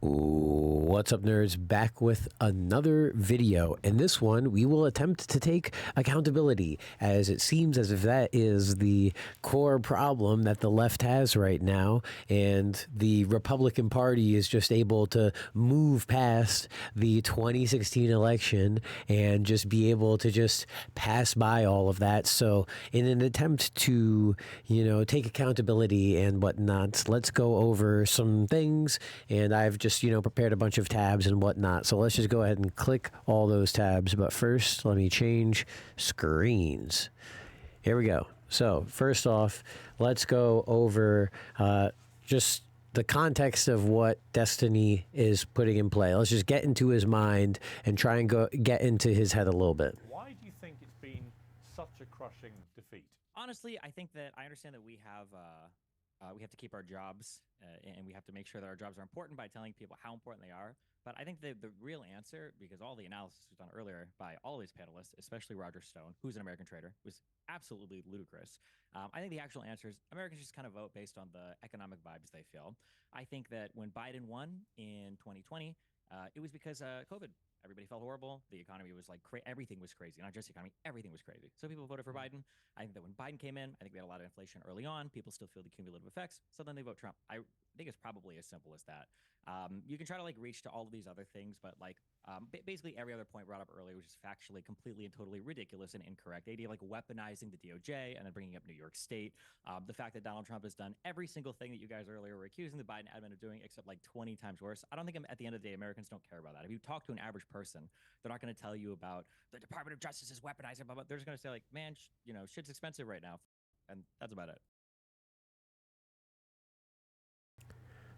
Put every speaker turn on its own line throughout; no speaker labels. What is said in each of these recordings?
What's up, nerds? Back with another video. In this one, we will attempt to take accountability, as it seems as if that is the core problem that the left has right now, and the Republican Party is just able to move past the 2016 election and just be able to just pass by all of that. So in an attempt to, take accountability and whatnot, let's go over some things, and I've just prepared a bunch of tabs and whatnot. So let's just go ahead and click all those tabs. But first, let me change screens. Here we go. So first off, let's go over just the context of what Destiny is putting in play. Let's just get into his mind and try and get into his head a little bit.
Why do you think it's been such a crushing defeat?
Honestly, I think that I understand that we have to keep our jobs and we have to make sure that our jobs are important by telling people how important they are. But I think the real answer, because all the analysis was done earlier by all these panelists, especially Roger Stone, who's an American trader, was absolutely ludicrous. I think the actual answer is Americans just kind of vote based on the economic vibes they feel. I think that when Biden won in 2020, it was because COVID. Everybody felt horrible. The economy was like everything was crazy. Not just the economy, everything was crazy. So people voted for Biden. I think that when Biden came in, I think we had a lot of inflation early on. People still feel the cumulative effects. So then they vote Trump. I think it's probably as simple as that. You can try to reach to all of these other things, but basically every other point brought up earlier was just factually completely and totally ridiculous and incorrect. The idea of weaponizing the DOJ and then bringing up New York State. The fact that Donald Trump has done every single thing that you guys earlier were accusing the Biden admin of doing, except 20 times worse. I don't think at the end of the day, Americans don't care about that. If you talk to an average person, they're not going to tell you about the Department of Justice is weaponizing, blah, blah. They're just going to say man, shit's expensive right now. And that's about it.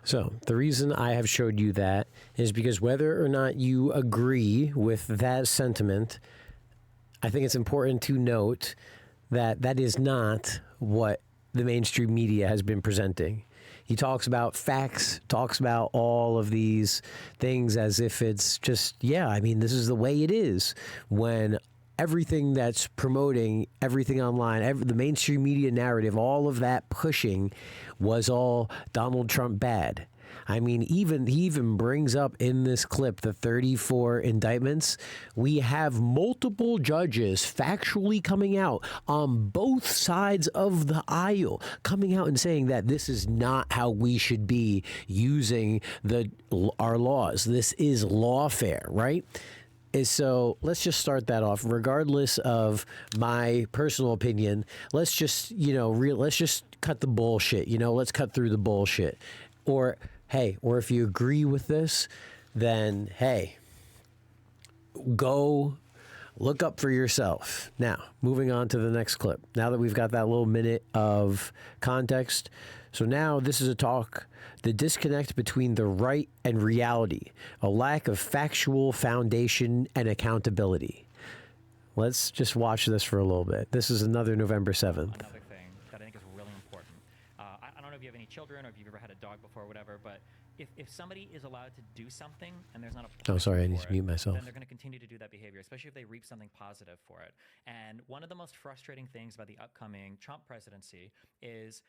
So the reason I have showed you that is because whether or not you agree with that sentiment, I think it's important to note that that is not what the mainstream media has been presenting. He talks about facts, talks about all of these things as if it's just, this is the way it is, when everything that's promoting everything online, the mainstream media narrative, all of that pushing was all Donald Trump bad. He even brings up in this clip the 34 indictments. We have multiple judges factually coming out on both sides of the aisle, coming out and saying that this is not how we should be using our laws. This is lawfare, right? So let's just start that off. Regardless of my personal opinion, let's just, let's just cut the bullshit. Let's cut through the bullshit. Or if you agree with this, then, go look up for yourself. Now, moving on to the next clip. Now that we've got that little minute of context, so now this is a talk, the disconnect between the right and reality, a lack of factual foundation and accountability. Let's just watch this for a little bit. This is another November 7th.
Another thing that I think is really important. I don't know if you have any children or if you've ever had a dog before or whatever, but if somebody is allowed to do something and there's not a
I need to mute myself.
Then they're going to continue to do that behavior, especially if they reap something positive for it. And one of the most frustrating things about the upcoming Trump presidency is,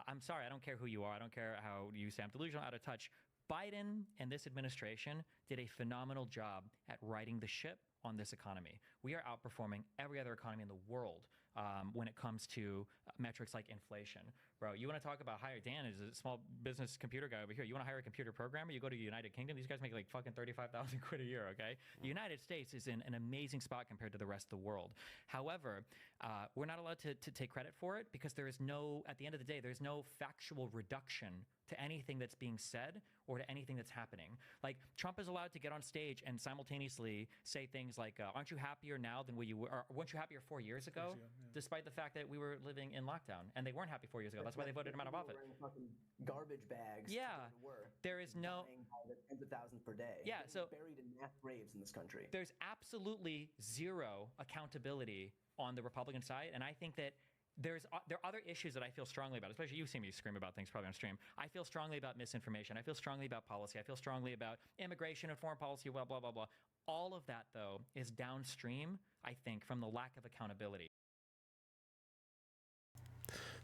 I'm sorry, I don't care who you are, I don't care how you say I'm delusional, out of touch. Biden and this administration did a phenomenal job at righting the ship on this economy. We are outperforming every other economy in the world when it comes to metrics like inflation. Bro, you want to talk about hire? Dan is a small business computer guy over here. You want to hire a computer programmer? You go to the United Kingdom. These guys make fucking 35,000 quid a year, okay? The United States is in an amazing spot compared to the rest of the world. However, we're not allowed to take credit for it because there is no, at the end of the day, there's no factual reduction to anything that's being said or to anything that's happening. Trump is allowed to get on stage and simultaneously say things like, aren't you happier now than you were, or weren't you happier 4 years ago? Despite the fact that we were living in lockdown, and they weren't happy 4 years ago. That's why they voted him out of office.
Fucking garbage bags.
Yeah, there is no
tens of thousands per day.
Yeah, so
buried in mass graves in this country.
There's absolutely zero accountability on the Republican side, and I think that there are other issues that I feel strongly about, especially you've seen me scream about things probably on stream. I feel strongly about misinformation. I feel strongly about policy. I feel strongly about immigration and foreign policy, blah, blah, blah, blah. All of that, though, is downstream, I think, from the lack of accountability.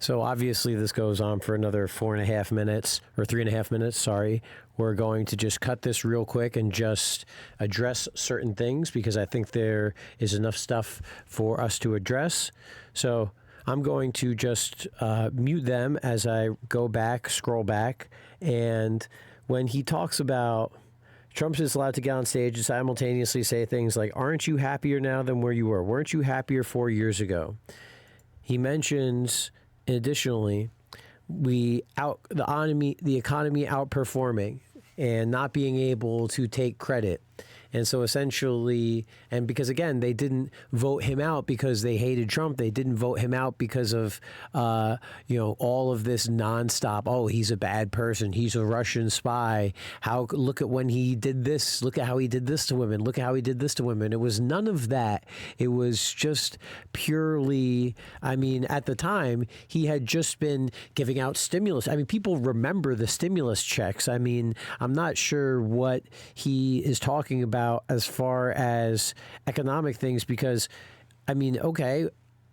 So obviously this goes on for another 4.5 minutes or 3.5 minutes. Sorry. We're going to just cut this real quick and just address certain things because I think there is enough stuff for us to address. So I'm going to just mute them as I go back, scroll back. And when he talks about Trump is allowed to get on stage and simultaneously say things like, aren't you happier now than where you were? Weren't you happier 4 years ago? He mentions, additionally, the economy outperforming and not being able to take credit. And so essentially, and because again, they didn't vote him out because they hated Trump. They didn't vote him out because of, all of this nonstop. Oh, he's a bad person. He's a Russian spy. Look at when he did this. Look at how he did this to women. Look at how he did this to women. It was none of that. It was just purely, at the time, he had just been giving out stimulus. People remember the stimulus checks. I'm not sure what he is talking about as far as economic things because, okay,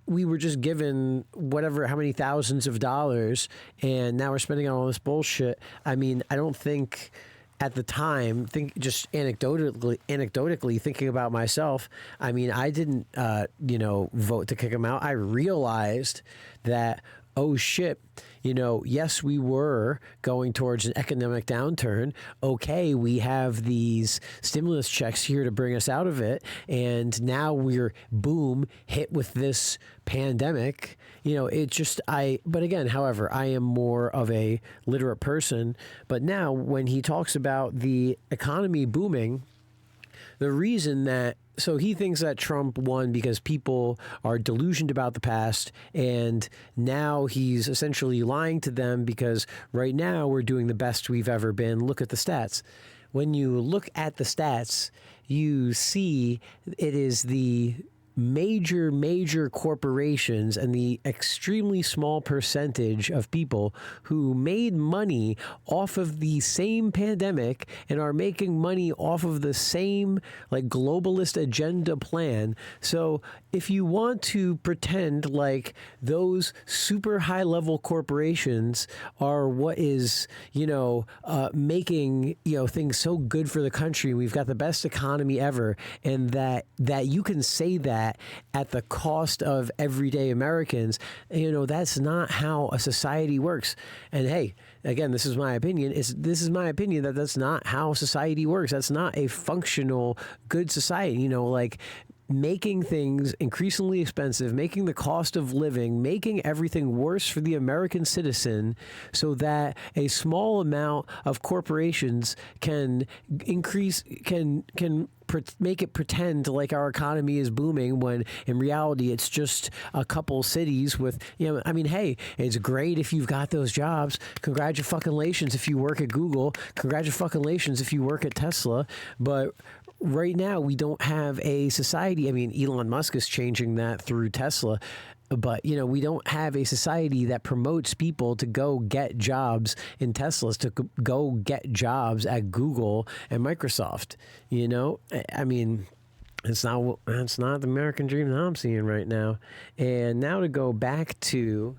we were just given how many thousands of dollars and now we're spending on all this bullshit. I don't think at the time, just anecdotally thinking about myself, I didn't, vote to kick him out. I realized that, oh shit, yes, we were going towards an economic downturn. Okay, we have these stimulus checks here to bring us out of it. And now we're, boom, hit with this pandemic. But again, however, I am more of a literate person. But now when he talks about the economy booming, the reason that, so he thinks that Trump won because people are delusioned about the past, and now he's essentially lying to them because right now we're doing the best we've ever been. Look at the stats. When you look at the stats, you see it is the major corporations and the extremely small percentage of people who made money off of the same pandemic and are making money off of the same globalist agenda plan. So if you want to pretend like those super high level corporations are what is, making, things so good for the country, we've got the best economy ever, and that you can say that at the cost of everyday Americans, that's not how a society works. And hey, again, this is my opinion. This is my opinion that that's not how society works. That's not a functional, good society. Making things increasingly expensive, making the cost of living, making everything worse for the American citizen so that a small amount of corporations can make it pretend like our economy is booming when in reality it's just a couple cities with, hey, it's great if you've got those jobs. Congratulations if you work at Google. Congratulations if you work at Tesla. But right now, we don't have a society. Elon Musk is changing that through Tesla. But, we don't have a society that promotes people to go get jobs in Teslas, to go get jobs at Google and Microsoft. It's not the American dream that I'm seeing right now. And now to go back to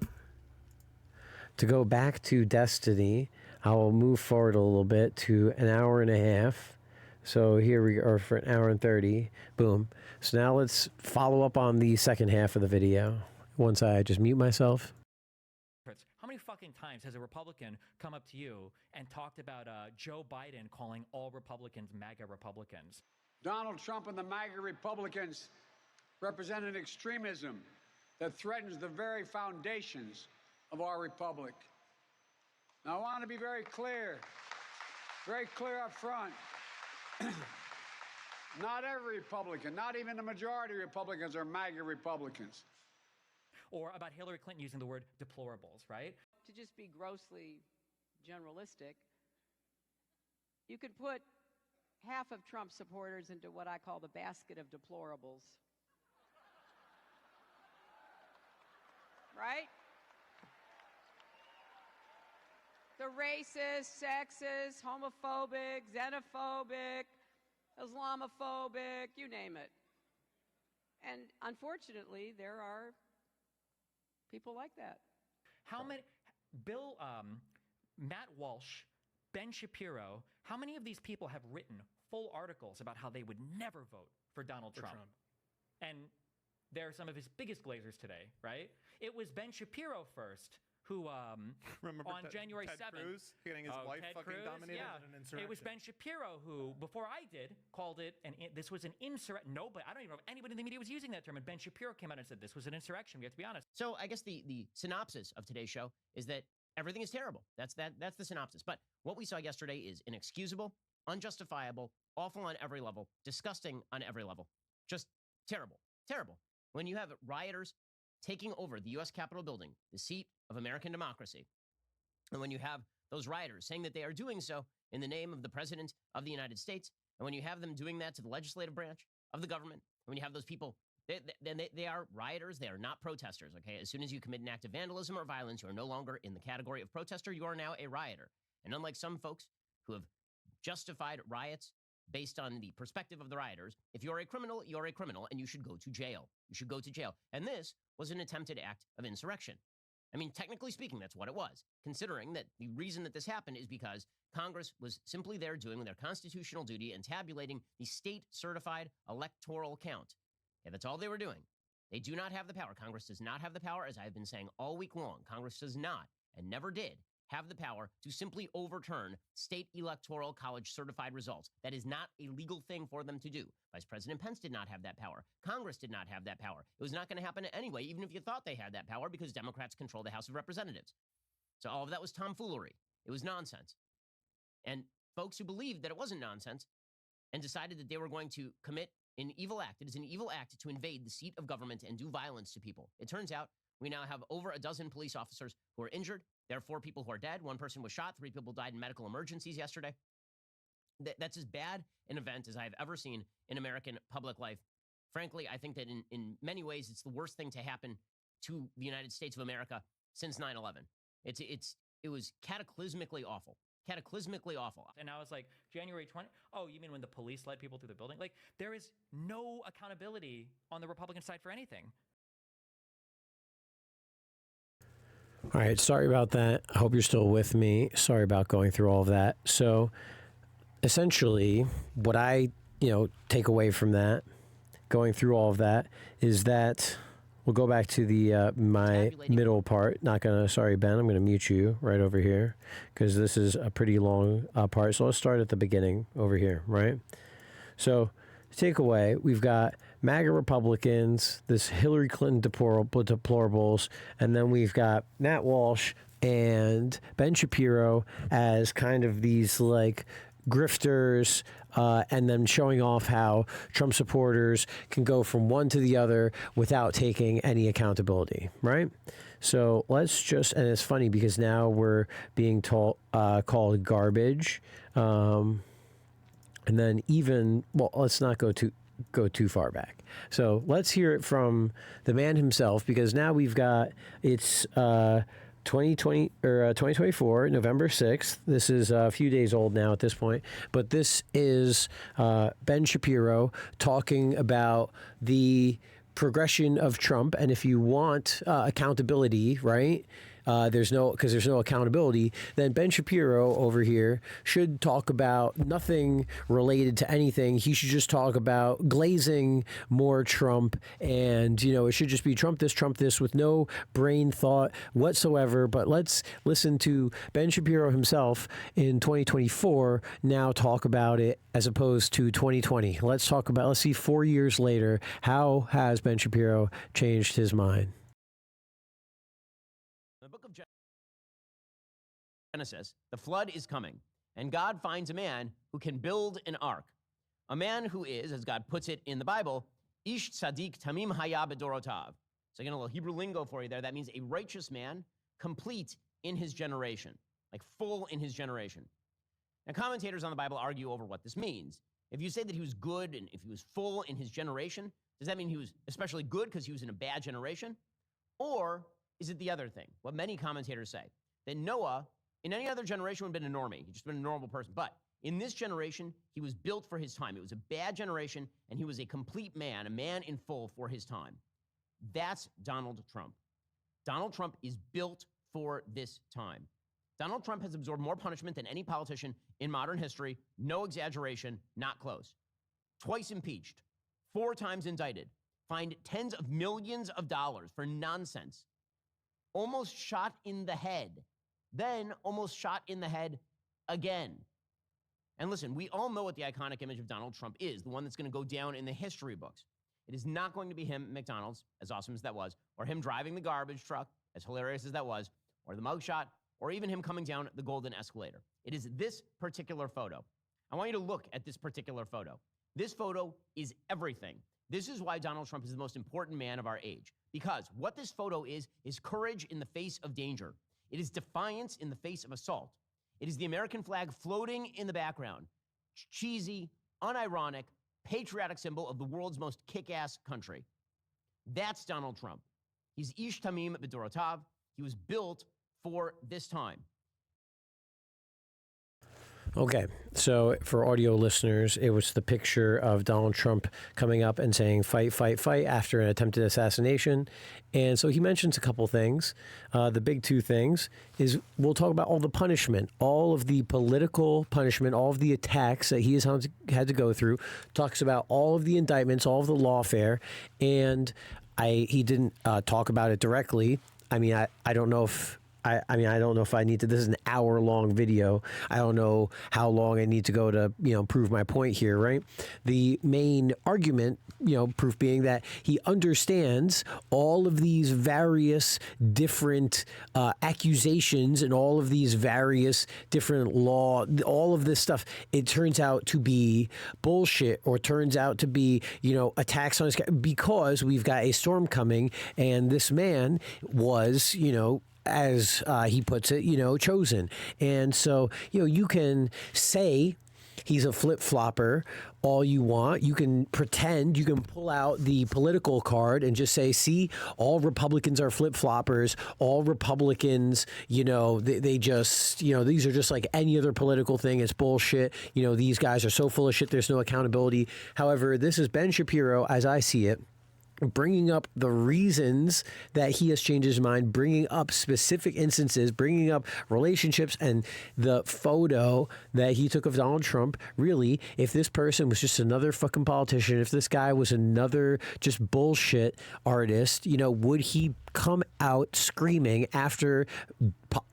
Destiny, I will move forward a little bit to an hour and a half. So here we are for an hour and 30. Boom. So now let's follow up on the second half of the video once I just mute myself.
How many fucking times has a Republican come up to you and talked about Joe Biden calling all Republicans MAGA Republicans?
Donald Trump and the MAGA Republicans represent an extremism that threatens the very foundations of our republic. Now, I want to be very clear up front. Not every Republican, not even the majority of Republicans are MAGA Republicans.
Or about Hillary Clinton using the word deplorables, right?
To just be grossly generalistic, you could put half of Trump supporters into what I call the basket of deplorables. Right? The racist, sexist, homophobic, xenophobic, Islamophobic, you name it. And unfortunately, there are people like that.
How many? Matt Walsh, Ben Shapiro. How many of these people have written full articles about how they would never vote for Donald Trump? And they're some of his biggest glazers today, right? It was Ben Shapiro first who,
Remember
on January
Ted
7th,
Cruz getting his wife
Ted
fucking
Cruz,
dominated?
yeah. It was Ben Shapiro who, before I did, called it this was an insurrection. Nobody, I don't even know if anybody in the media was using that term. And Ben Shapiro came out and said this was an insurrection. We have to be honest.
So I guess the synopsis of today's show is that everything is terrible. That's the synopsis. But what we saw yesterday is inexcusable, unjustifiable, awful on every level, disgusting on every level. Just terrible. Terrible. When you have rioters taking over the U.S. Capitol building, the seat of American democracy, and when you have those rioters saying that they are doing so in the name of the President of the United States, and when you have them doing that to the legislative branch of the government, when you have those people, they are rioters, they are not protesters, okay? As soon as you commit an act of vandalism or violence, you are no longer in the category of protester, you are now a rioter. And unlike some folks who have justified riots based on the perspective of the rioters, if you're a criminal, you're a criminal, and you should go to jail. You should go to jail. And this was an attempted act of insurrection. I mean, technically speaking, that's what it was, considering that the reason that this happened is because Congress was simply there doing their constitutional duty and tabulating the state-certified electoral count. Yeah, that's all they were doing. They do not have the power. Congress does not have the power, as I've been saying all week long. Congress does not, and never did, have the power to simply overturn state electoral college certified results. That is not a legal thing for them to do. Vice President Pence did not have that power. Congress did not have that power. It was not going to happen anyway, even if you thought they had that power, because Democrats control the House of Representatives. So all of that was tomfoolery. It was nonsense. And folks who believed that it wasn't nonsense and decided that they were going to commit an evil act. It is an evil act to invade the seat of government and do violence to people. It turns out we now have over a dozen police officers who are injured. There are 4 people who are dead. 1 person was shot. 3 people died in medical emergencies yesterday. That's as bad an event as I've ever seen in American public life. Frankly, I think that in many ways, it's the worst thing to happen to the United States of America since 9/11. It was cataclysmically awful. Cataclysmically awful.
And now it's like January 20. Oh, you mean when the police led people through the building? Like, there is no accountability on the Republican side for anything.
All right, sorry about that. I hope you're still with me. Sorry about going through all of that. So, essentially, what I, take away from that, going through all of that, is that we'll go back to the my middle part. Sorry, Ben, I'm gonna mute you right over here because this is a pretty long part. So let's start at the beginning over here, right? So, takeaway, we've got MAGA Republicans, this Hillary Clinton deplorables, and then we've got Matt Walsh and Ben Shapiro as kind of these like grifters, and then showing off how Trump supporters can go from one to the other without taking any accountability, right? So let's and it's funny because now we're being called garbage, and then let's not go too far back. So let's hear it from the man himself, because now we've got 2024, November 6th. This is a few days old now at this point, but this is Ben Shapiro talking about the progression of Trump. And if you want accountability, right? There's no accountability, then Ben Shapiro over here should talk about nothing related to anything. He should just talk about glazing more Trump, and it should just be Trump this with no brain thought whatsoever. But let's listen to Ben Shapiro himself in 2024 now talk about it as opposed to 2020. Let's see 4 years later, how has Ben Shapiro changed his mind?
The book of Genesis, the flood is coming, and God finds a man who can build an ark. A man who is, as God puts it in the Bible, Ish Tzadik Tamim Haya Bedorotav. So again, a little Hebrew lingo for you there. That means a righteous man, complete in his generation, like full in his generation. Now, commentators on the Bible argue over what this means. If you say that he was good and if he was full in his generation, does that mean he was especially good because he was in a bad generation? Or is it the other thing? What many commentators say, that Noah, in any other generation, would have been a normie. He'd just been a normal person. But in this generation, he was built for his time. It was a bad generation, and he was a complete man, a man in full for his time. That's Donald Trump. Donald Trump is built for this time. Donald Trump has absorbed more punishment than any politician in modern history. No exaggeration, not close. Twice impeached, 4 times indicted, fined tens of millions of dollars for nonsense, almost shot in the head, then almost shot in the head again. And listen, we all know what the iconic image of Donald Trump is, the one that's going to go down in the history books. It is not going to be him at McDonald's, as awesome as that was, or him driving the garbage truck, as hilarious as that was, or the mugshot, or even him coming down the golden escalator. It is this particular photo. I want you to look at this particular photo. This photo is everything. This is why Donald Trump is the most important man of our age. Because what this photo is courage in the face of danger. It is defiance in the face of assault. It is the American flag floating in the background. Cheesy, unironic, patriotic symbol of the world's most kick-ass country. That's Donald Trump. He's Ish Tamim B'Dorotav. He was built for this time.
Okay, so for audio listeners, it was the picture of Donald Trump coming up and saying, fight, fight, fight, after an attempted assassination. And so he mentions a couple things. The big 2 things is we'll talk about all the punishment, all of the political punishment, all of the attacks that he has had to go through, talks about all of the indictments, all of the lawfare. And he didn't talk about it directly. I mean, I don't know if... I don't know if I need to. This is an hour-long video. I don't know how long I need to go to, prove my point here, right? The main argument, proof being that he understands all of these various different accusations and all of these various different law, all of this stuff. It turns out to be bullshit, or turns out to be, attacks on his, because we've got a storm coming, and this man was, as he puts it, chosen. And so, you can say he's a flip-flopper all you want. You can pretend, you can pull out the political card and just say, see, all Republicans are flip-floppers. All Republicans, they just, these are just like any other political thing. It's bullshit. These guys are so full of shit. There's no accountability. However, this is Ben Shapiro, as I see it, bringing up the reasons that he has changed his mind, bringing up specific instances, bringing up relationships, and the photo that he took of Donald Trump. Really, if this person was just another fucking politician, if this guy was another just bullshit artist, would he come out screaming after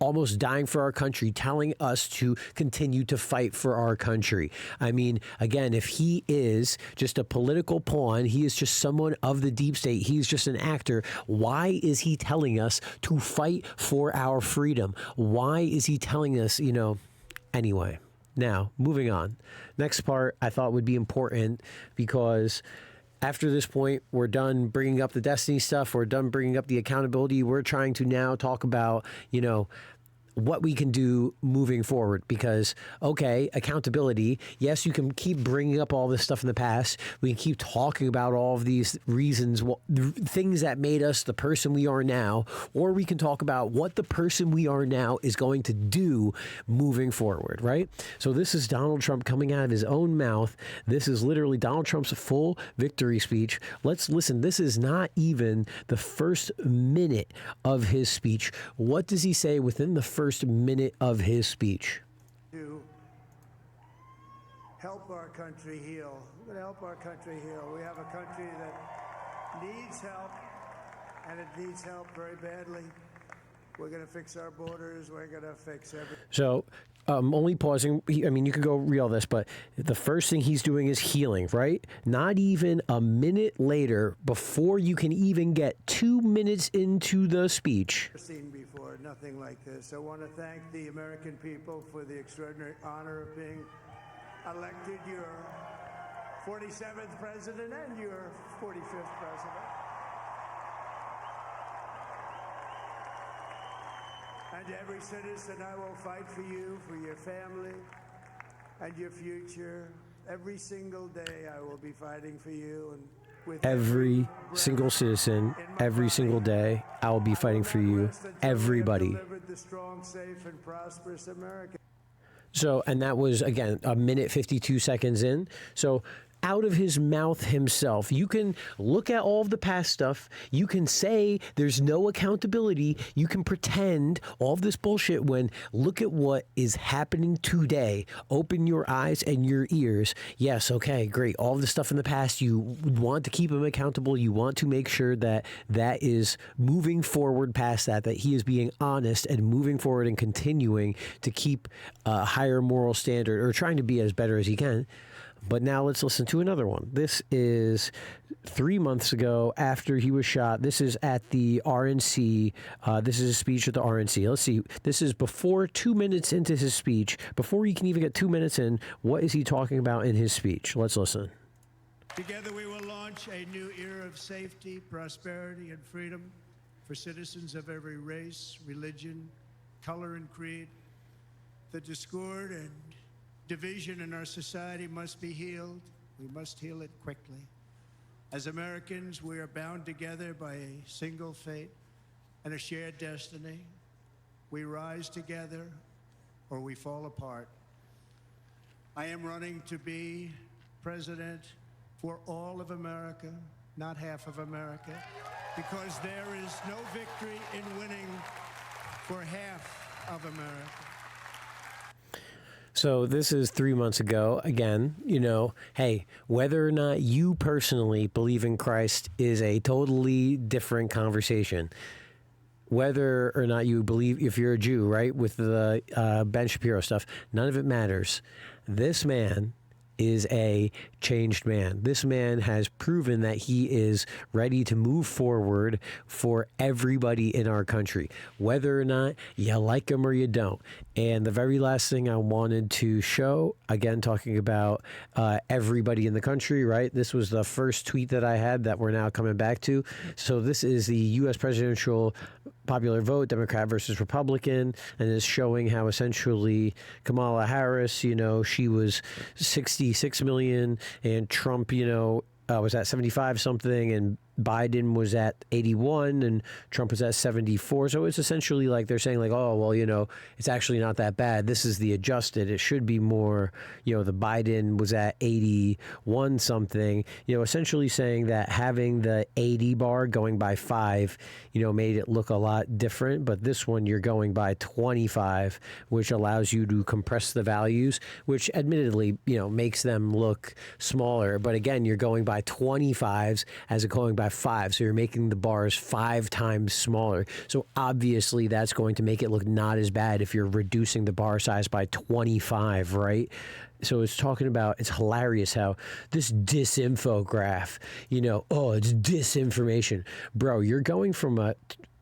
almost dying for our country, telling us to continue to fight for our country? I mean, again, if he is just a political pawn, he is just someone of the deep state, he's just an actor, why is he telling us to fight for our freedom? Why is he telling us, anyway? Now, moving on. Next part I thought would be important, because after this point, we're done bringing up the Destiny stuff. We're done bringing up the accountability. We're trying to now talk about, what we can do moving forward. Because, okay, accountability. Yes, you can keep bringing up all this stuff in the past. We can keep talking about all of these reasons, things that made us the person we are now. Or we can talk about what the person we are now is going to do moving forward, right? So this is Donald Trump coming out of his own mouth. This is literally Donald Trump's full victory speech. Let's listen. This is not even the first minute of his speech. What does he say within the first minute of his speech?
To help our country heal. We're going to help our country heal. We have a country that needs help, and it needs help very badly. We're going to fix our borders. We're going to fix everything.
So, only pausing. I mean, you can go read all this, but the first thing he's doing is healing, right? Not even a minute later, before you can even get 2 minutes into the speech.
Seen before, nothing like this. I want to thank the American people for the extraordinary honor of being elected your 47th president and your 45th president. And every citizen, I will fight for you, for your family, and your future. Every single day, I will be fighting for you. And with
every single citizen, every single day, I will be fighting for you. Everybody.
The strong, safe, and prosperous America.
So, and that was, again, a minute 52 seconds in. So, out of his mouth himself. You can look at all of the past stuff. You can say there's no accountability. You can pretend all of this bullshit when look at what is happening today. Open your eyes and your ears. Yes, okay, great. All of the stuff in the past, you want to keep him accountable. You want to make sure that that is moving forward past that he is being honest and moving forward and continuing to keep a higher moral standard or trying to be as better as he can. But now let's listen to another one. This is 3 months ago after he was shot. This is at the RNC. This is a speech at the RNC. Let's see. This is before 2 minutes into his speech. Before he can even get 2 minutes in, what is he talking about in his speech? Let's listen.
Together we will launch a new era of safety, prosperity, and freedom for citizens of every race, religion, color, and creed. The discord and division in our society must be healed. We must heal it quickly. As Americans, we are bound together by a single fate and a shared destiny. We rise together or we fall apart. I am running to be president for all of America, not half of America, because there is no victory in winning for half of America.
So this is 3 months ago. Again, hey, whether or not you personally believe in Christ is a totally different conversation. Whether or not you believe, if you're a Jew, right, with the Ben Shapiro stuff, none of it matters. This man is a changed man. This man has proven that he is ready to move forward for everybody in our country, whether or not you like him or you don't. And the very last thing I wanted to show, again, talking about everybody in the country, right? This was the first tweet that I had that we're now coming back to. So this is the U.S. presidential popular vote, Democrat versus Republican, and is showing how essentially Kamala Harris, she was 66 million, and Trump, was at 75 something, and Biden was at 81 and Trump was at 74. So it's essentially like they're saying like, oh, well, it's actually not that bad. This is the adjusted. It should be more, the Biden was at 81 something, essentially saying that having the 80 bar going by 5, made it look a lot different. But this one you're going by 25, which allows you to compress the values, which admittedly, makes them look smaller. But again, you're going by 25s as a going by 5, so you're making the bars 5 times smaller. So obviously that's going to make it look not as bad if you're reducing the bar size by 25, right? So it's talking about, it's hilarious how this disinfograph, it's disinformation. Bro, you're going from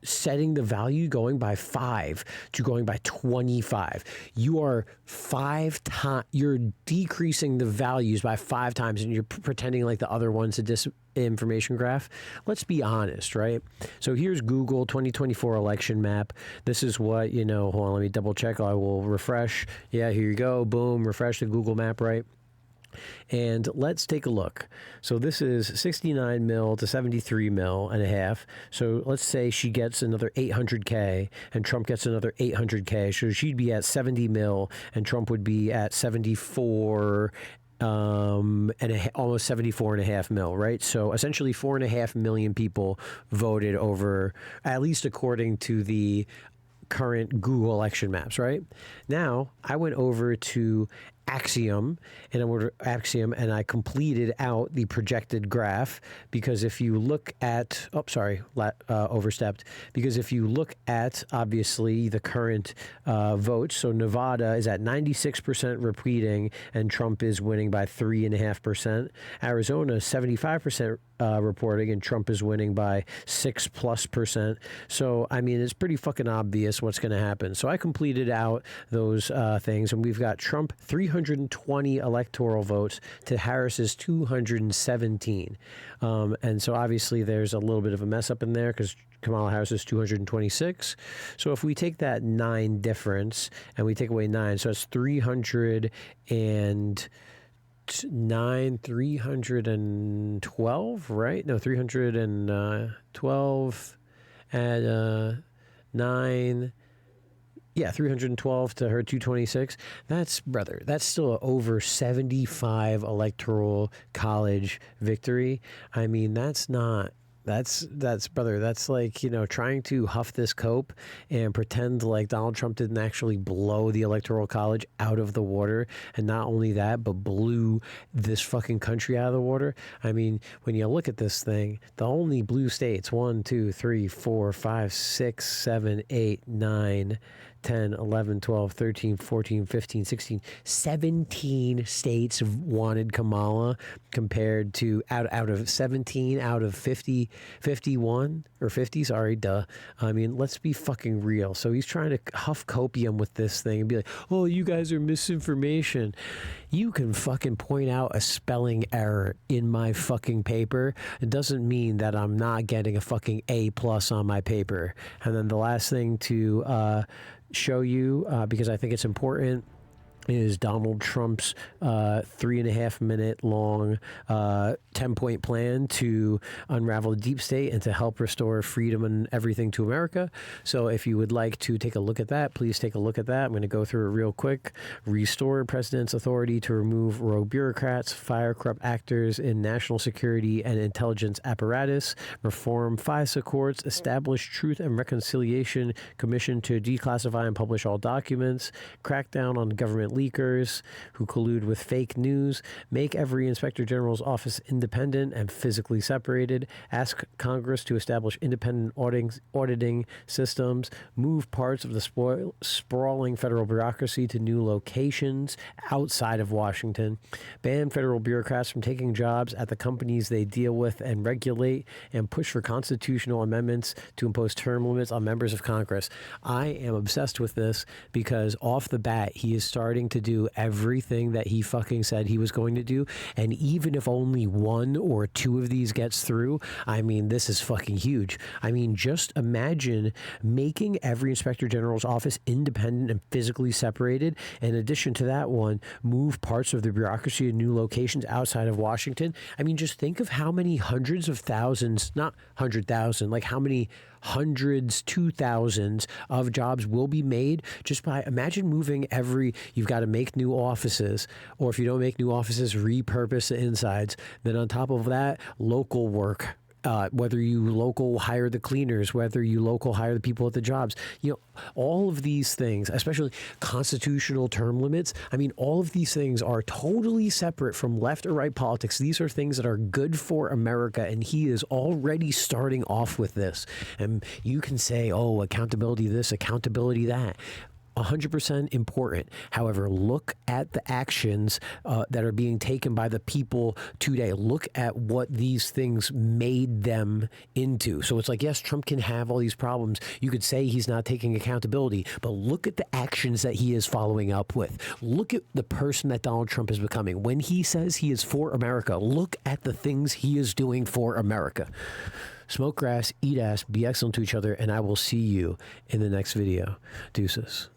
setting the value going by 5 to going by 25. You are 5 times, you're decreasing the values by 5 times, and you're pretending like the other one's a disinformation graph. Let's be honest, right? So here's Google 2024 election map. This is what, hold on, let me double check. I will refresh. Yeah, here you go. Boom, refresh the Google map, right? And let's take a look. So this is 69 mil to 73 mil and a half. So let's say she gets another 800K and Trump gets another 800K. So she'd be at 70 mil and Trump would be at 74 almost 74.5 mil, right? So essentially 4.5 million people voted over, at least according to the current Google election maps, right? Now, I went over to Axiom, and I completed out the projected graph, because if you look at, overstepped, because if you look at, obviously, the current votes, so Nevada is at 96% repeating, and Trump is winning by 3.5%. Arizona, 75% reporting, and Trump is winning by 6+%. So, I mean, it's pretty fucking obvious what's going to happen. So I completed out those things, and we've got Trump 320 electoral votes to Harris's 217. And so obviously there's a little bit of a mess up in there because Kamala Harris is 226. So if we take that 9 difference and we take away 9, so it's 312, right? No, 312 at 9. Yeah, 312 to her 226. That's, brother, that's still a over 75 electoral college victory. I mean, that's not. That's brother. That's like, you know, trying to huff this cope and pretend like Donald Trump didn't actually blow the Electoral College out of the water, and not only that, but blew this fucking country out of the water. I mean, when you look at this thing, the only blue states 1, 2, 3, 4, 5, 6, 7, 8, 9, 10, 11, 12, 13, 14, 15, 16, 17 states wanted Kamala, compared to out of 17 out of 50, 51 or 50, sorry, duh. I mean, let's be fucking real. So he's trying to huff copium with this thing and be like, oh, you guys are misinformation. You can fucking point out a spelling error in my fucking paper. It doesn't mean that I'm not getting a fucking A+ on my paper. And then the last thing to show you, because I think it's important, is Donald Trump's 3.5 minute long 10-point plan to unravel the deep state and to help restore freedom and everything to America. So if you would like to take a look at that, please take a look at that. I'm going to go through it real quick. Restore President's authority to remove rogue bureaucrats, fire corrupt actors in national security and intelligence apparatus, reform FISA courts, establish Truth and Reconciliation Commission to declassify and publish all documents, crack down on government leakers who collude with fake news, make every Inspector General's office independent and physically separated, ask Congress to establish independent auditing systems, move parts of the sprawling federal bureaucracy to new locations outside of Washington, ban federal bureaucrats from taking jobs at the companies they deal with and regulate, and push for constitutional amendments to impose term limits on members of Congress. I am obsessed with this because off the bat, he is starting to do everything that he fucking said he was going to do. And even if only 1 or 2 of these gets through, I mean, this is fucking huge. I mean, just imagine making every Inspector General's office independent and physically separated. In addition to that one, move parts of the bureaucracy to new locations outside of Washington. I mean, just think of how many hundreds of thousands, not 100,000, like how many hundreds to thousands of jobs will be made just by, imagine moving you've got to make new offices, or if you don't make new offices, repurpose the insides. Then on top of that, local work. Whether you local hire the cleaners, whether you local hire the people at the jobs, you know, all of these things, especially constitutional term limits. I mean, all of these things are totally separate from left or right politics. These are things that are good for America, and he is already starting off with this. And you can say, oh, accountability this, accountability that. 100% important. However, look at the actions that are being taken by the people today. Look at what these things made them into. So it's like, yes, Trump can have all these problems. You could say he's not taking accountability, but look at the actions that he is following up with. Look at the person that Donald Trump is becoming. When he says he is for America, look at the things he is doing for America. Smoke grass, eat ass, be excellent to each other, and I will see you in the next video. Deuces.